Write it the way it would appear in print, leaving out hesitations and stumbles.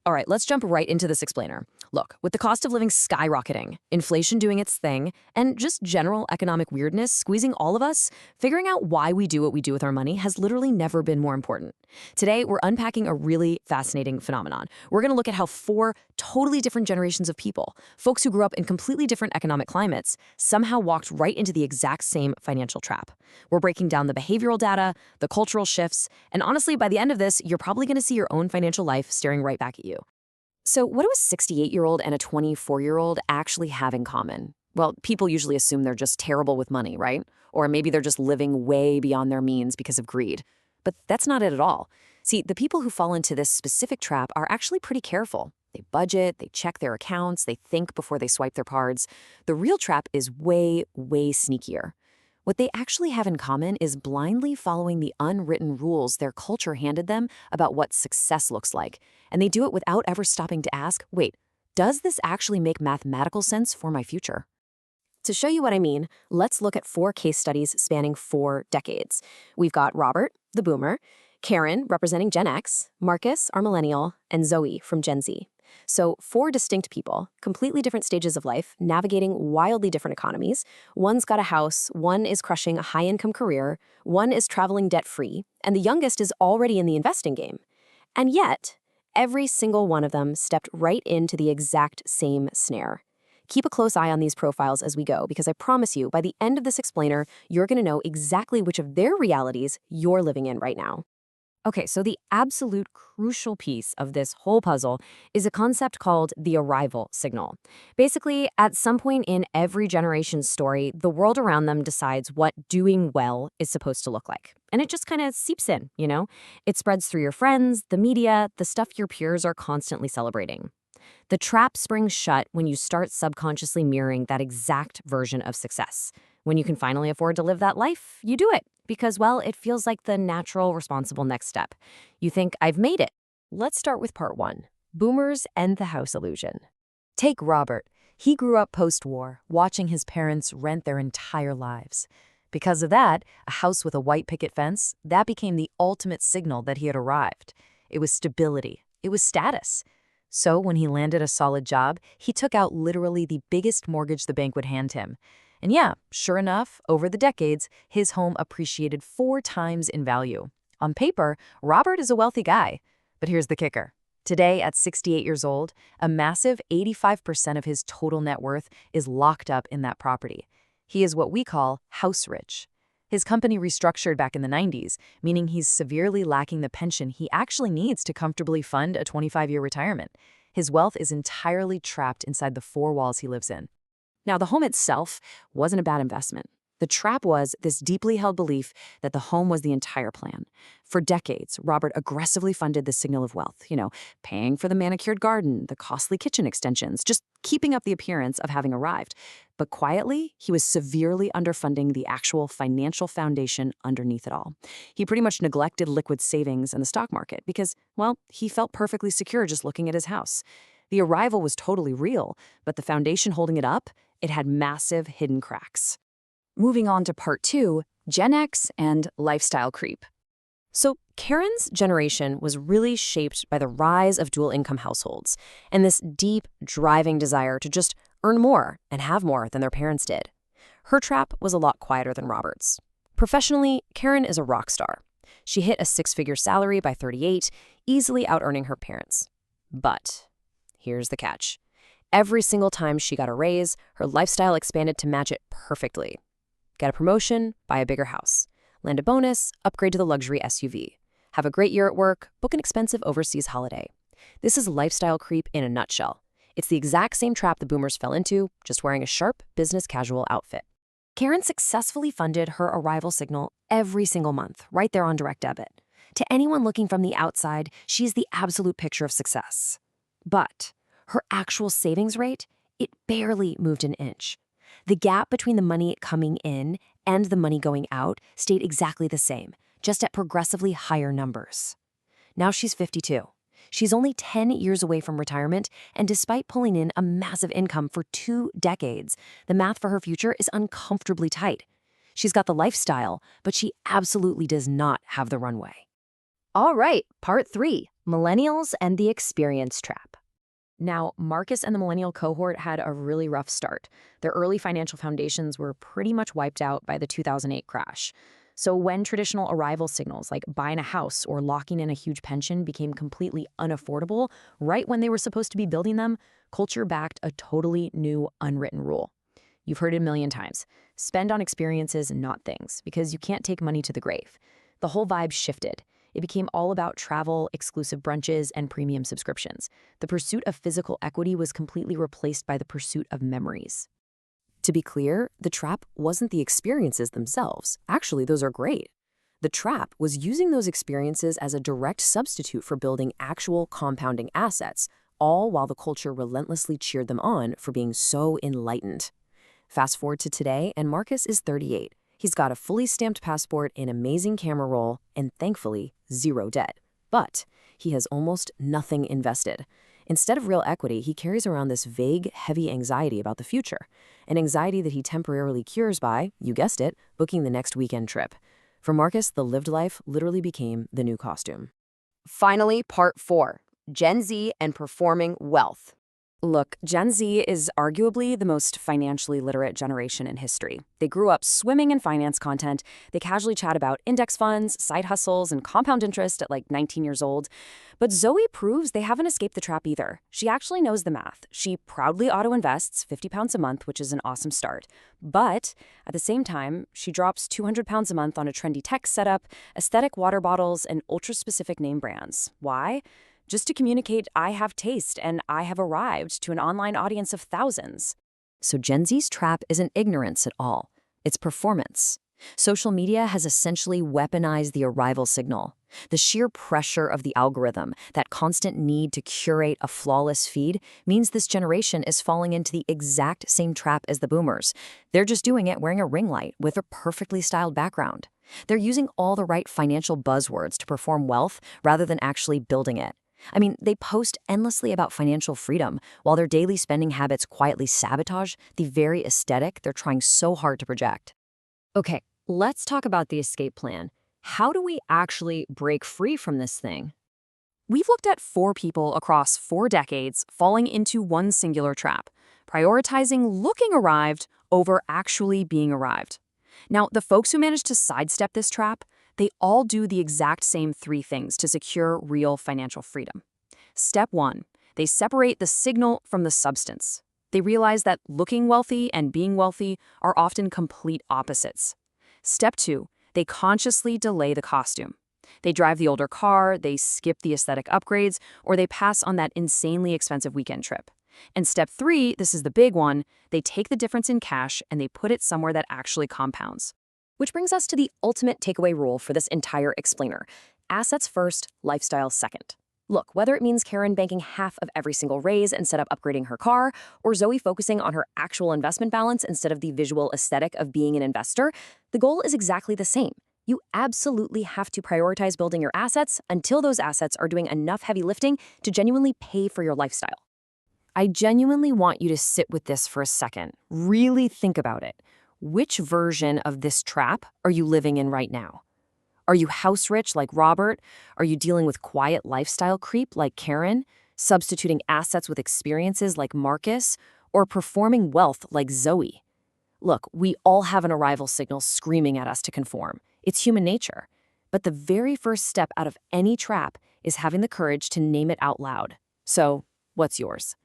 All right, let's jump right into this explainer. Look, with the cost of living skyrocketing, inflation doing its thing, and just general economic weirdness squeezing all of us, figuring out why we do what we do with our money has literally never been more important. Today, we're unpacking a really fascinating phenomenon. We're going to look at how four totally different generations of people, folks who grew up in completely different economic climates, somehow walked right into the exact same financial trap. We're breaking down the behavioral data, the cultural shifts, and honestly, by the end of this, you're probably going to see your own financial life staring right back at you. So, what do a 68-year-old and a 24-year-old actually have in common? Well, people usually assume they're just terrible with money, right? Or maybe they're just living way beyond their means because of greed. But that's not it at all. See, the people who fall into this specific trap are actually pretty careful. They budget, they check their accounts, they think before they swipe their cards. The real trap is way, way sneakier. What they actually have in common is blindly following the unwritten rules their culture handed them about what success looks like. And they do it without ever stopping to ask, wait, does this actually make mathematical sense for my future? To show you what I mean, let's look at four case studies spanning 4 decades. We've got Robert, the boomer, Karen, representing Gen X, Marcus, our millennial, and Zoe from Gen Z. So 4 distinct people, completely different stages of life, navigating wildly different economies. One's got a house, one is crushing a high-income career, one is traveling debt-free, and the youngest is already in the investing game. And yet, every single one of them stepped right into the exact same snare. Keep a close eye on these profiles as we go, because I promise you, by the end of this explainer, you're going to know exactly which of their realities you're living in right now. Okay, so the absolute crucial piece of this whole puzzle is a concept called the arrival signal. Basically, at some point in every generation's story, the world around them decides what doing well is supposed to look like. And it just kind of seeps in, you know? It spreads through your friends, the media, the stuff your peers are constantly celebrating. The trap springs shut when you start subconsciously mirroring that exact version of success. When you can finally afford to live that life, you do it because, well, it feels like the natural, responsible next step. You think, I've made it. Let's start with part one, boomers and the house illusion. Take Robert. He grew up post-war, watching his parents rent their entire lives. Because of that, a house with a white picket fence, that became the ultimate signal that he had arrived. It was stability. It was status. So when he landed a solid job, he took out literally the biggest mortgage the bank would hand him. And yeah, sure enough, over the decades, his home appreciated 4 times in value. On paper, Robert is a wealthy guy. But here's the kicker. Today, at 68 years old, a massive 85% of his total net worth is locked up in that property. He is what we call house rich. His company restructured back in the 90s, meaning he's severely lacking the pension he actually needs to comfortably fund a 25-year retirement. His wealth is entirely trapped inside the 4 walls he lives in. Now, the home itself wasn't a bad investment. The trap was this deeply held belief that the home was the entire plan. For decades, Robert aggressively funded the signal of wealth, paying for the manicured garden, the costly kitchen extensions, just keeping up the appearance of having arrived. But quietly, he was severely underfunding the actual financial foundation underneath it all. He pretty much neglected liquid savings and the stock market because, well, he felt perfectly secure just looking at his house. The arrival was totally real, but the foundation holding it up, it had massive hidden cracks. Moving on to part 2, Gen X and lifestyle creep. So Karen's generation was really shaped by the rise of dual-income households and this deep, driving desire to just earn more and have more than their parents did. Her trap was a lot quieter than Robert's. Professionally, Karen is a rock star. She hit a 6-figure salary by 38, easily out-earning her parents. But here's the catch. Every single time she got a raise, her lifestyle expanded to match it perfectly. Get a promotion, buy a bigger house. Land a bonus, upgrade to the luxury SUV. Have a great year at work, book an expensive overseas holiday. This is lifestyle creep in a nutshell. It's the exact same trap the boomers fell into, just wearing a sharp, business casual outfit. Karen successfully funded her arrival signal every single month, right there on direct debit. To anyone looking from the outside, she's the absolute picture of success. But her actual savings rate, it barely moved an inch. The gap between the money coming in and the money going out stayed exactly the same, just at progressively higher numbers. Now she's 52. She's only 10 years away from retirement, and despite pulling in a massive income for 2 decades, the math for her future is uncomfortably tight. She's got the lifestyle, but she absolutely does not have the runway. All right, part 3, Millennials and the experience trap. Now, Marcus and the millennial cohort had a really rough start. Their early financial foundations were pretty much wiped out by the 2008 crash. So when traditional arrival signals like buying a house or locking in a huge pension became completely unaffordable, right when they were supposed to be building them, culture backed a totally new unwritten rule. You've heard it a million times. Spend on experiences, not things, because you can't take money to the grave. The whole vibe shifted. It became all about travel, exclusive brunches, and premium subscriptions. The pursuit of physical equity was completely replaced by the pursuit of memories. To be clear, the trap wasn't the experiences themselves. Actually, those are great. The trap was using those experiences as a direct substitute for building actual compounding assets, all while the culture relentlessly cheered them on for being so enlightened. Fast forward to today, and Marcus is 38. He's got a fully stamped passport, an amazing camera roll, and thankfully, zero debt. But he has almost nothing invested. Instead of real equity, he carries around this vague, heavy anxiety about the future, an anxiety that he temporarily cures by, you guessed it, booking the next weekend trip. For Marcus, the lived life literally became the new costume. Finally, part 4, Gen Z and performing wealth. Look, Gen Z is arguably the most financially literate generation in history. They grew up swimming in finance content. They casually chat about index funds, side hustles, and compound interest at like 19 years old. But Zoe proves they haven't escaped the trap either. She actually knows the math. She proudly auto-invests 50 pounds a month, which is an awesome start. But at the same time, she drops 200 pounds a month on a trendy tech setup, aesthetic water bottles, and ultra-specific name brands. Why? Just to communicate, I have taste and I have arrived to an online audience of thousands. So Gen Z's trap isn't ignorance at all. It's performance. Social media has essentially weaponized the arrival signal. The sheer pressure of the algorithm, that constant need to curate a flawless feed, means this generation is falling into the exact same trap as the boomers. They're just doing it wearing a ring light with a perfectly styled background. They're using all the right financial buzzwords to perform wealth rather than actually building it. I mean, they post endlessly about financial freedom, while their daily spending habits quietly sabotage the very aesthetic they're trying so hard to project. Okay, let's talk about the escape plan. How do we actually break free from this thing? We've looked at 4 people across 4 decades falling into one singular trap, prioritizing looking arrived over actually being arrived. Now, the folks who managed to sidestep this trap, they all do the exact same 3 things to secure real financial freedom. Step 1, they separate the signal from the substance. They realize that looking wealthy and being wealthy are often complete opposites. Step 2, they consciously delay the costume. They drive the older car, they skip the aesthetic upgrades, or they pass on that insanely expensive weekend trip. And step 3, this is the big one, they take the difference in cash and they put it somewhere that actually compounds. Which brings us to the ultimate takeaway rule for this entire explainer. Assets first, lifestyle second. Look, whether it means Karen banking half of every single raise instead of upgrading her car, or Zoe focusing on her actual investment balance instead of the visual aesthetic of being an investor, the goal is exactly the same. You absolutely have to prioritize building your assets until those assets are doing enough heavy lifting to genuinely pay for your lifestyle. I genuinely want you to sit with this for a second. Really think about it. Which version of this trap are you living in right now? Are you house rich like Robert? Are you dealing with quiet lifestyle creep like Karen? Substituting assets with experiences like Marcus? Or performing wealth like Zoe? Look, we all have an arrival signal screaming at us to conform. It's human nature. But the very first step out of any trap is having the courage to name it out loud. So, what's yours?